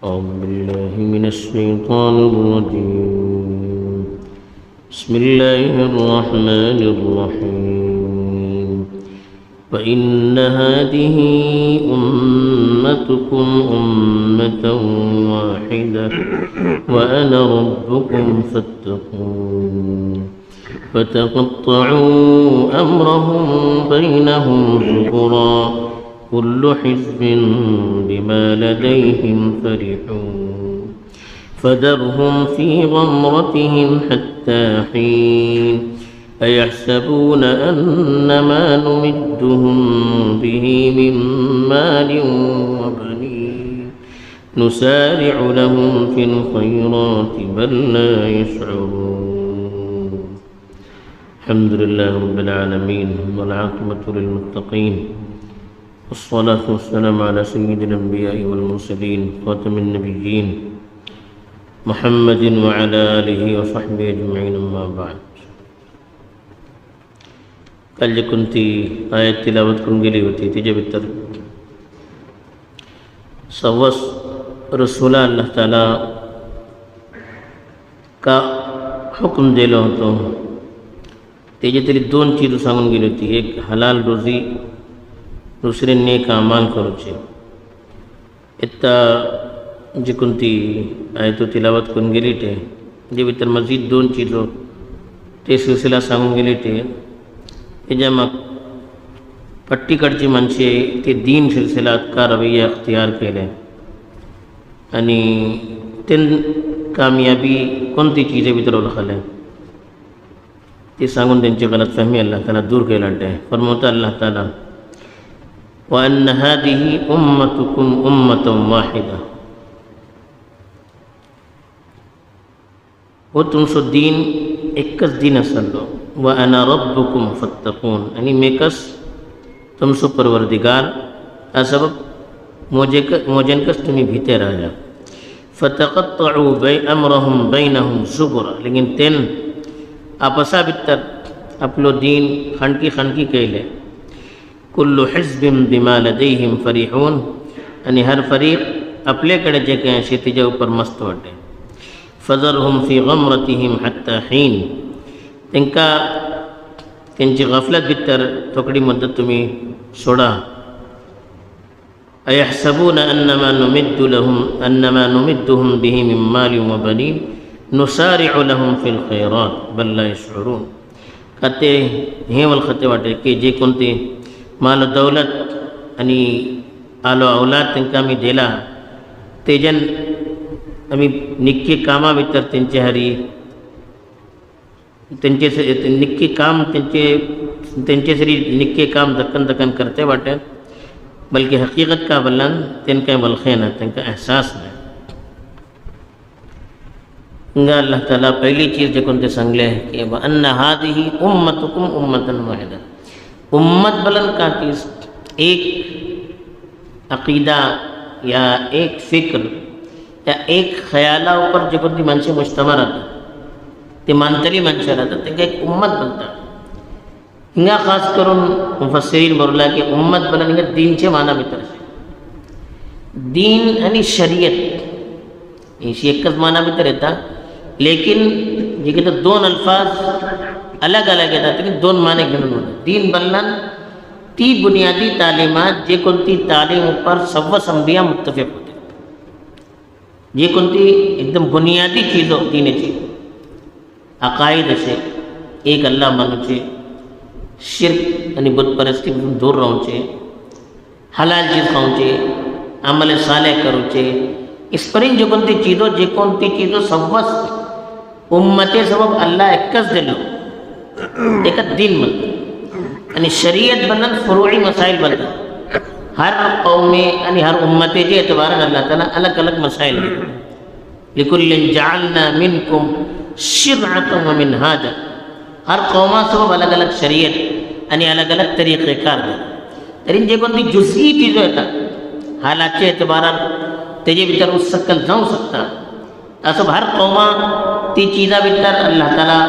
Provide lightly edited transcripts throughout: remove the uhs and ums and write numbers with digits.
أعوذ بالله من الشيطان الرجيم. بسم الله الرحمن الرحيم. فإن هذه أمتكم أمة واحدة وأنا ربكم فاتقون. فتقطعوا أمرهم بينهم زبرا كل حزب بما لديهم فرحون. فذرهم في غمرتهم حتى حين. أيحسبون أن ما نمدهم به من مال وبنين نسارع لهم في الخيرات بل لا يشعرون. الحمد لله رب العالمين والعاقبة للمتقين والصلاة والسلام على سيد الأنبياء والمرسلين خاتم النبيين محمد وعلى آله وصحبه أجمعين. أما بعد. کل جو کنتی آیت تلاوت کن گلی ہوتی تھی جب اتر سوس رسولہ اللہ تعالیٰ کا حکم دے لو تو تیجے تیری دون چیزوں سامن گلی ہوتی. ایک حلال روزی، دوسرے نیک اعمال کرو چھے. اتا جو کنتی آیت تلاوت کن گلی تھے جب اتر مزید دون چیزوں تے سلسلہ سامن گلی تھے. جمع پٹی کڑچی منشے تے دین سلسلات کا رویہ اختیار کے لیں. یعنی تین کامیابی کون تی چیزیں بھی تر الخل ہیں تی سانگون دن چی غلط فہمی اللہ تعالیٰ دور کے لڑتے ہیں. فرموتا اللہ تعالیٰ وَأَنَّ هَذِهِ أُمَّتُكُمْ أُمَّةً وَاحِدَةً، وہ تم سو دین ایکس دین اصل لو. وَأَنَا رَبُّكُمْ فَاتَّقُونَ، یعنی میں کس تم سو پروردگار سبب موجن کس تمہیں بھیتے رہا. فَتَقَطَّعُوا أَمْرَهُمْ بَيْنَهُمْ زُبُرًا، لیکن تین آپسا بتر اپلو دین خنکی کہلے. کل حزب بما لدیہم فریحون، یعنی ہر فریق اپلے کڑے جے کہ شیطی جا اوپر مست وٹے. فذرہم فی غمرتہم حتی حین، تنچی غفلت بتر تھوکڑی مدت تمہیں چھوڑا. ایحسبون انما نمدهم به من مال وبنین نسارع لهم فی الخیرات بل لا یشعرون. کہتے ہیں والخطے واٹے کہ جے کنتے مال و دولت یعنی آل و اولاد تنکا میں دیلا تیجن امی نکی کاما بتر تنچے ہری تنچے سے نکی کام تنچے سری نکی کام دکن کرتے باٹے، بلکہ حقیقت کا بلن تن کا بلخین ہے، تن کا احساس ہے. انگا اللہ تعالیٰ پہلی چیز جو کنتے سنگلے ہے کہ وَأَنَّ هَذِهِ أُمَّتُكُمْ أُمَّةً وَاحِدَةً. امت بلن کا چیز ایک عقیدہ یا ایک فکر یا ایک خیالہ اوپر جو کنتی منشے مجتمع رہتا تے مانتلی منشا رہتا تے ایک امت بنتا. انگا خاص کرن مفسرین برلا کہ امت بلن انگا دین چھے معنی بتر سے. دین یعنی شریعت اسی ایک کس معنی بتر رہتا، لیکن یہ کہتا دون الفاظ الگ ہے تھا دون معنی گھنن ہوتا. دین بلن تی بنیادی تعلیمات جے کنتی تعلیم پر سوس انبیاء متفق ہوتے، یہ کنتی ایک دم بنیادی چیزوں دین چیز عقائد سے ایک اللہ مانو چھے، شرک یعنی بت پرستی دور رہوں چھے، حلال چیز کھاؤں چھے، عمل صالح کرو چھے. اس پر ان جو کنتی چیزوں سوس امت سبب اللہ اکس دلو ایک دین بنتا. یعنی شریعت بنن فروعی مسائل بنتا. ہر قوم میں یعنی ہر امت کے اعتبار اللہ تعالیٰ الگ الگ مسائل ہیں. لِكُلٍّ جَعَلْنَا مِنْكُمْ شِرْعَةً وَمِنْهَاجًا، ہر قومہ سبب الگ الگ شریعت یعنی الگ الگ طریقے کار دے. ترین جے کنتی جزئی چیز ہوتا حالات کے اعتبار تیجے بتر اس سکل جاؤں سکتا. سب ہر قومہ تی چیزہ بتر اللہ تعالیٰ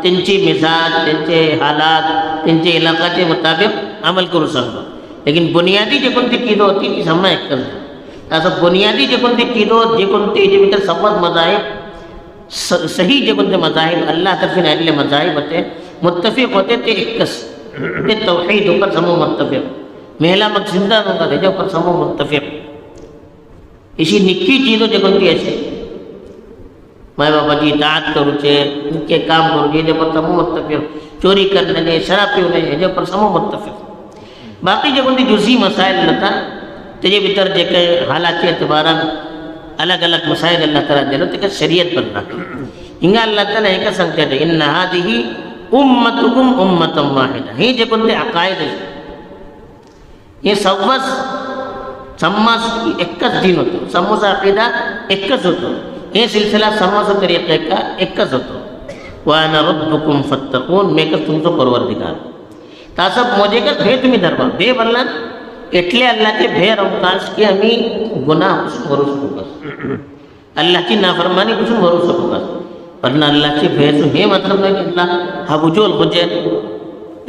تنچے مزاج، تنچے حالات، تنچے علاقہ کے مطابق عمل کرو سکتا. لیکن بنیادی جو کنتی چیزیں ہوتی تھی سمنا ایک کر असं बुनियादी जे कोणते चीजो जे कोणते जे भितर समज मजाहीब सही जे कोणते मजाहीब अल्लाह तर्फे आलेले मजाहीब होते मुत्तफिक होते ते एकच ते तौहीद ઉપર समूह मुत्तफिक मेला मग जिंदा होगा त्याच्या ऊपर समूह मुत्तफिक इसी निक्की चीजों जे कोणती असे माय बापाची इताअत करूचे निक्के काम करूचे याच्या ऊपर समूह मुत्तफिक चोरी करणे शराब पिवणे याच्या ऊपर समूह मुत्तफिक बाकी जे कोणती जुजी मसाइल जातात त्याच्या भितर जे काही हालाचे एतबारान अलग अलग मसाइल अल्लाह ताला दिलो ते शरीयत बनला हिंगा अल्लाह ताला एक सांगते इन्ना हादिही उम्मतुकुम उम्मतम वाहिदा हे जे कोणते अकायद हे सव्वस सम्मास एकच दिन होतो समूचा अकीदा एकच होतो हे सिलसिला समूचा तरीका का एकच होतो वाना रब्बुकुम फत्तकून मेकच तुमचो परवरदिगार तासब मोजेकच भे तुम्ही धरवा भे बल्ला एटले अल्लाहचे भे रवकाश की आम्ही गुनाह पासून भरू शकू अल्लाहची नाफरमानी पासून भरू शकू पण अल्लाहचे भयचं हे मतलब नाही की अल्लाह हा बुजोल बुजे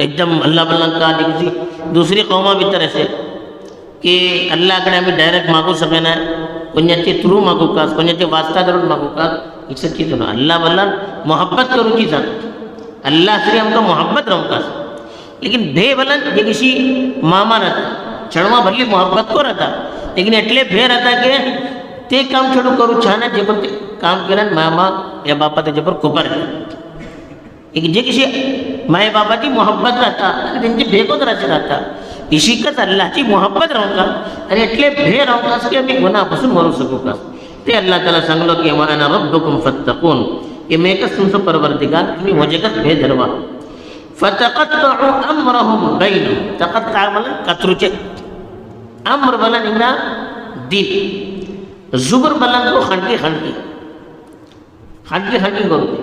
एकदम अल्लाह बल्ला का किसी दुसरी कौमा भीतर असे की अल्लाहकडे आम्ही डायरेक्ट मागू सकेना कोणाचे थ्रू मागू का कोणाचे वास्ता धरून मागू का ही चीज ना अल्लाह बल्ला मोहब्बत करूची जात अल्लाह श्री आमका मोहब्बत रवकास लेकिन भे बल्ला जे किसी मामा रहता चढ़वा भरली मोहब्बत को रहता लेकिन एटले भे रहता के ते काम छडू करू छान जे पण ते काम केलं मामा या बापा त्याच्यावर कुपर एक जे किसी माय बापाची मोहब्बत राहता आणि त्यांची भेकोत राहता इशिकच अल्लाहची मोहब्बत राहू का आणि एटले भे राहू का की आम्ही गुन्हापासून मरू शकू का ते अल्लाह त्याला सांगलो की वाना रब्बुकुम फत्तकून की मेकच तुमचं परवरदिगार तुम्ही मोजेकच भे धरवा फतक़त्तउ अम्रहुम बैनहुम तक़त्ता मला कतरूचे अम्र बला निंगा दीन जुबर बला को खंडकी खंडकी खंडकी खंडकी करते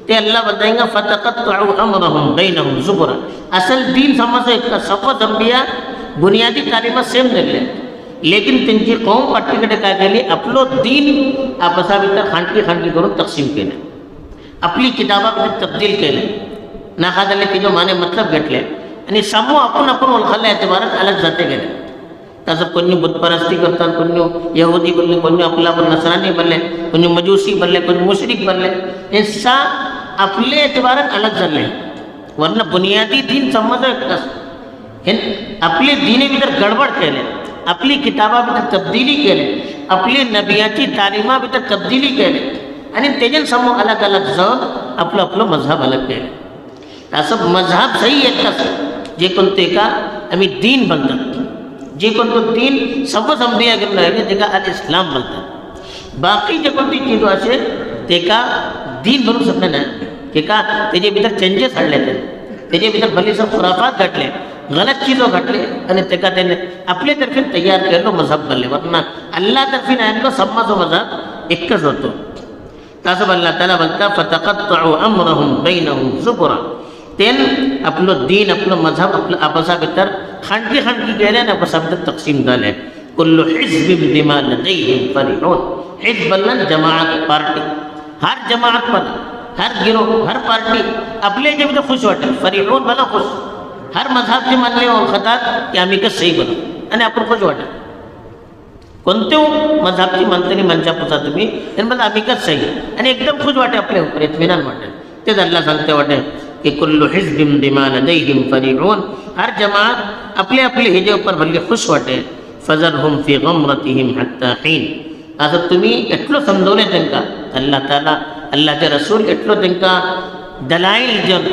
ते अल्लाह बताएंगे फतक़त्तउ अम्रहुम बैनहुम जुबरा असल दीन समझो एक सफत अंबिया बुनियादी तालीम सेम दिले लेकिन त्यांची कौम पाठीकडे काय केली आपलो दीन आपसा भीतर खंडकी खंडकी करून तकसीम केले आपली किताबामध्ये तब्दील केले नाखादाले तिजो माने मतलब घेतले आणि समूह आपण आपण ओळखायला एतबारात अलग जाते गेले तसं कोणी बुतपरस्ती करतात कोणी यहुदी बनले कोणी आपला पण नसरानी बनले कोणी मजूसी बनले कोणी मुशरिक बनले हे सा आपले एतबारात अलग झाले वरना बुनियादी दीन समज हे आपले दीने भीतर गडबड केले आपली किताबा भीतर तब्दीली केले आपली नबियाची तालिमा भीतर तब्दीली केले आणि त्याचे समूह अलग अलग जाऊन आपलं आपलं मजहब अलग केले असं मजहब सही एकच जे कोणते का आम्ही दीन बनतात जे कोणतो दीन सर्व अंबिया घेऊन राहिले ते का अल इस्लाम बनतात बाकी जे कोणती चीज असेल ते का दीन बनू शकले नाही ते का त्याचे भीतर चेंजेस आणले त्याचे भीतर भलीसं खुराफात घडले गलत चीजो घडले आणि ते का त्याने आपल्या तर्फे तयार केलो मजहब बनले वरना अल्लाह तर्फे नाही समाजो मजहब एकच होतो तसं अल्लाह ताला बोलता फतक़त्तउ अम्रहुम बैनहुम जुबरा तेन आपलं दीन आपलं मजहब आपलं आपसा भीतर खंडकी खंडकी केले आणि आपसा भीतर तकसीम झाले कुल्लु हिज़्बिम बिमा लदयहिम फरिहून हिज़्ब बल्लन जमात पार्टी हर जमात पर हर गिरोह हर पार्टी आपले जे भीतर खुश वाटे फरिहून बला खुश हर मजहबचे मानले ओळखतात की आम्ही कसं सही बनू आणि आपण खुश वाटे कोणते मजहबची मानतरी मंचा पुसा तुम्ही त्यांना आम्ही कसं सही आणि एकदम खुश वाटे आपल्या ऊपर इत्मीनान वाटे तेच अल्लाह सांगते वाटे कि कुल्लु हिज़्बिम बिमा लदयहिम फरिहून हर जमात अपने अपने हेजे ऊपर भले खुश वाटे फज़रहुम फी गमरतिहिम हत्ता हीन असं तुम्ही एटलो समजवले त्यांना अल्लाह ताला अल्लाहचे रसूल एटलो त्यांना दलाईल जन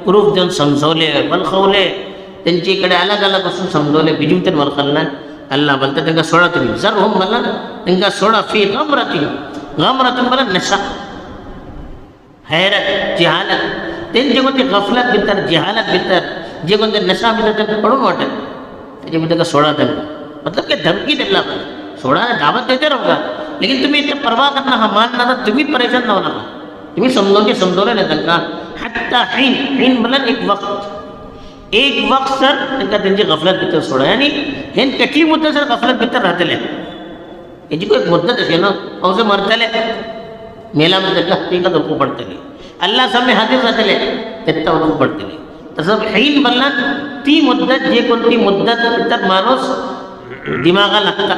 प्रूफ जन समजवले वलखवले त्यांची इकडे अलग अलग असून समजवले बिजून त्यांना वलखलना अल्लाह बोलते त्यांना सोडा तुम्ही ज़रहुम मला त्यांना सोडा फी गमरतिहिम गमरतुन मला नशा हैरत जहालत त्यांचे कोणते गफलत भीतर जहालत भीतर जे कोणते नशा भीतर त्यांना पडून वाटत त्याच्या भीतर का सोडा त्यांना मतलब की धमकी दिला सोडा दावत देते राहू का लेकिन तुम्ही इथे परवा करना हा मान ना तुम्ही परेशान न होणार तुम्ही समजवले नाही त्यांना हत्ता हीन हीन मतलब एक वक्त सर त्यांना त्यांची गफलत भीतर सोडा आणि हे કેટલી मुद्दत सर गफलत भीतर राहतले याची कोई मुद्दत असे ना औसे मरतले मेला में जगह हकीकत उनको पड़ते अल्लाह सामने हाजिर रहते तेत्ता उनको पड़ते तसं हीन बनला ती मुद्दत जे कोणती मुद्दत तर माणूस दिमागा लागता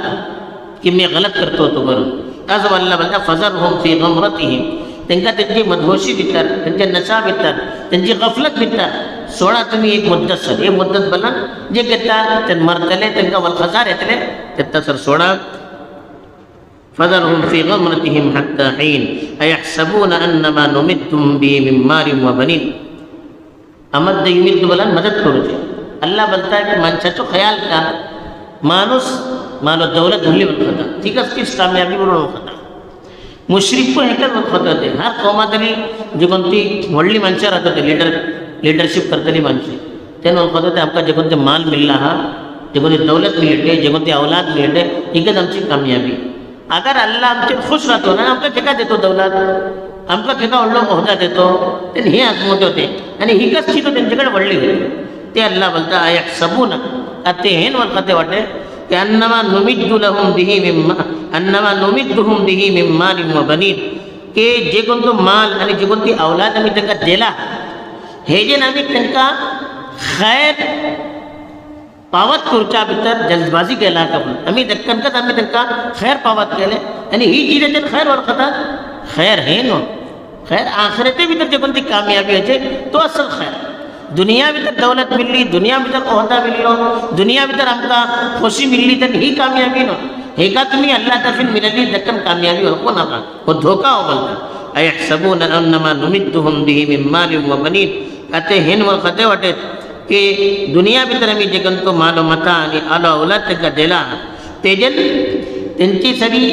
की मी गलत करतो तो करून. आज अल्लाह बोलता फज़रहुम फी गमरतिहिम, त्यांना त्यांची मदहोशी भितर, त्यांच्या नशा भितर, त्यांची गफलत भितर सोडा तुम्ही एक मुद्दत सर. हे मुद्दत बलन जे घेता ते मरतले त्यांना वलखजार येतले तेत्ता सर सोडा. فذرهم في غمرتهم حتى حين أيحسبون أنما نمدهم به من مال وبنين. अमद युमिद बलन मदद करूचे. अल्लाह बोलता है कि माणसाचा ख्याल का माणूस मालो दौलत धरली बलखता ठीक असतीच कामयाबी बरोबर खाता. मुश्रिक पण हेकच बलखत होते. हर कौमातली जी कोणती व्हडली माणसं राहत होते लीडरशिप करतली माणसे त्यानं बलखत होते आमका जे कोणते माल मिळला हा, जे कोणती दौलत मिळते, जे कोणती औलाद मिळते, हिकच आमची कामयाबी. अगर अल्लाह आमचे खुश राहतो ना आमका ठेका देतो दौलत, आमका ठेका वडलो ओहदा देतो, त्यांनी हे आजमवते होते आणि हिकच चितो त्यांच्याकडे वडली होती. ते अल्लाह बोलता अयहसबून ते हेन वलखते वाटे की अन्नमा नुमिद्दु लहुम बिही मिम्मा अन्नमा नुमिद्दुहुम बिही मिन मालिन व बनीन, की जे कोणतो माल आणि जे कोणती औलाद आम्ही त्यांना दिला हे जे आम्ही त्यांना खैर पावत करूच्या भितर जल्दबाजी केला का पण आम्ही दक्कनकच आम्ही त्यांना खैर पावत केले आणि ही जी त्याच्यात खैर वळखतात खैर हे नो खैर आखिरते भितर जे कोणती कामयाबी होते तो असल खैर. दुनिया भितर दौलत मिळली, दुनिया भितर ओहदा मिळलो, दुनिया भितर आमका खुशी मिळली तर ही कामयाबी नो. हे का तुम्ही अल्लाह तर्फे मिळाली दक्कन कामयाबी हो नका हो धोका हो बोलता. अयहसबून अन्नमा नुमिद्दुहुम बिही मिन मालिन व बनीन. अते हेन वळखते वाटेत की दुनिया भितर आम्ही जे कोणतो मालो मता आणि आलो औलाद त्यांना दिला तेजन त्यांची सगळी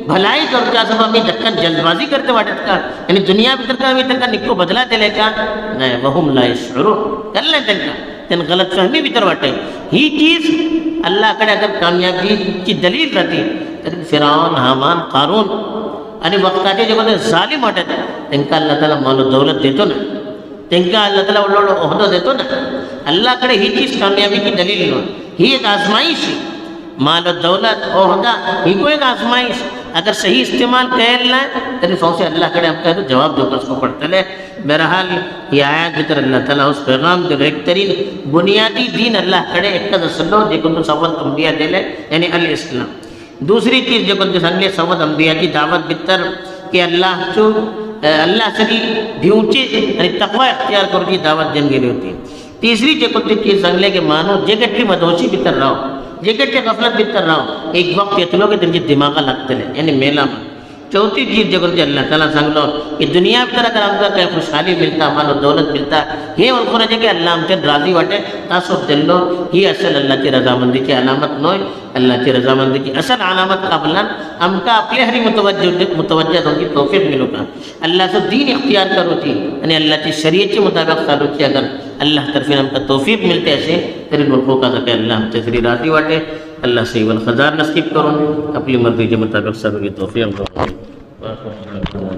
भलाई करूच्या असं आम्ही दक्कन जल्दबाजी करते वाटत का आणि दुनिया भितर का आम्ही त्यांना निक्को बदला दिले का नाही. वहुम ला यशऊरून त्याला नाही त्यांना गलतफहमी भितर वाटे. ही चीज अल्लाहकडे अगर कामयाबीची दलील राहते तर फिरौन हामान कारून आणि वक्ताचे जे कोणते जालिम वाटत त्यांना अल्लाह ताला मालो दौलत देतो ना, त्यांना अल्लाह ताला वडलो ओहदो देतो ना. अल्लाहकडे ही चीज कामयाबीची दलील नो. ही एक आजमाइश मालो दौलत ओहदा ही को एक आजमाइश अगर सही इस्तेमाल कैल ना तरी सौसे अल्लाह कड़े आपका तो जवाब दो उसको पड़ता है. बहरहाल ये आयत भीतर अल्लाह ताला उस पैगाम के एक तरीन बुनियादी दीन अल्लाह कड़े एक असलो जो तो सवद अंबिया दिले यानी अल इस्लाम. दूसरी चीज़ जो सांगले सवद अंबिया की दावत भितर की अल्लाह चो अल्लाह सरी भिवची आणि तकवा इख्तियार करूची दावत देऊन गेली होती. तीसरी जे कोणती चीज सांगले की मानो जे कटली मधोशी भितर राहो जे कटच्या गफलत भितर राहो एक वक्त येतलो की त्यांची दिमागा लागतले यानी मेला. चौथी चीज जे कोणती अल्लाह ताला सांगलो की दुनिया भितर अगर आमका काही खुशहाली मिळता मानो दौलत मिळता हे वळखोराचे की अल्लाह आमचे राजी वाटे तासो दिल्लो ही असल अल्लाहची रजामंदीची अलामत नोय. अल्लाहची रजामंदीची असल अलामत काबलान आमका आपले हरी मुतवज्जा होती तौफीक मिलो का अल्लाहचं दीन इख्तियार करूची आणि अल्लाहची शरीयतची मुताबिक चालूची अगर अल्लाह तर्फे आमका तौफीक मिळते असे तरी लोगों का की अल्लाह आमचे सरी राजी वाटे. अल्लाह से वल खजार नसीब करून आपली मर्जीच्या मुताबिक सर्व तौफीक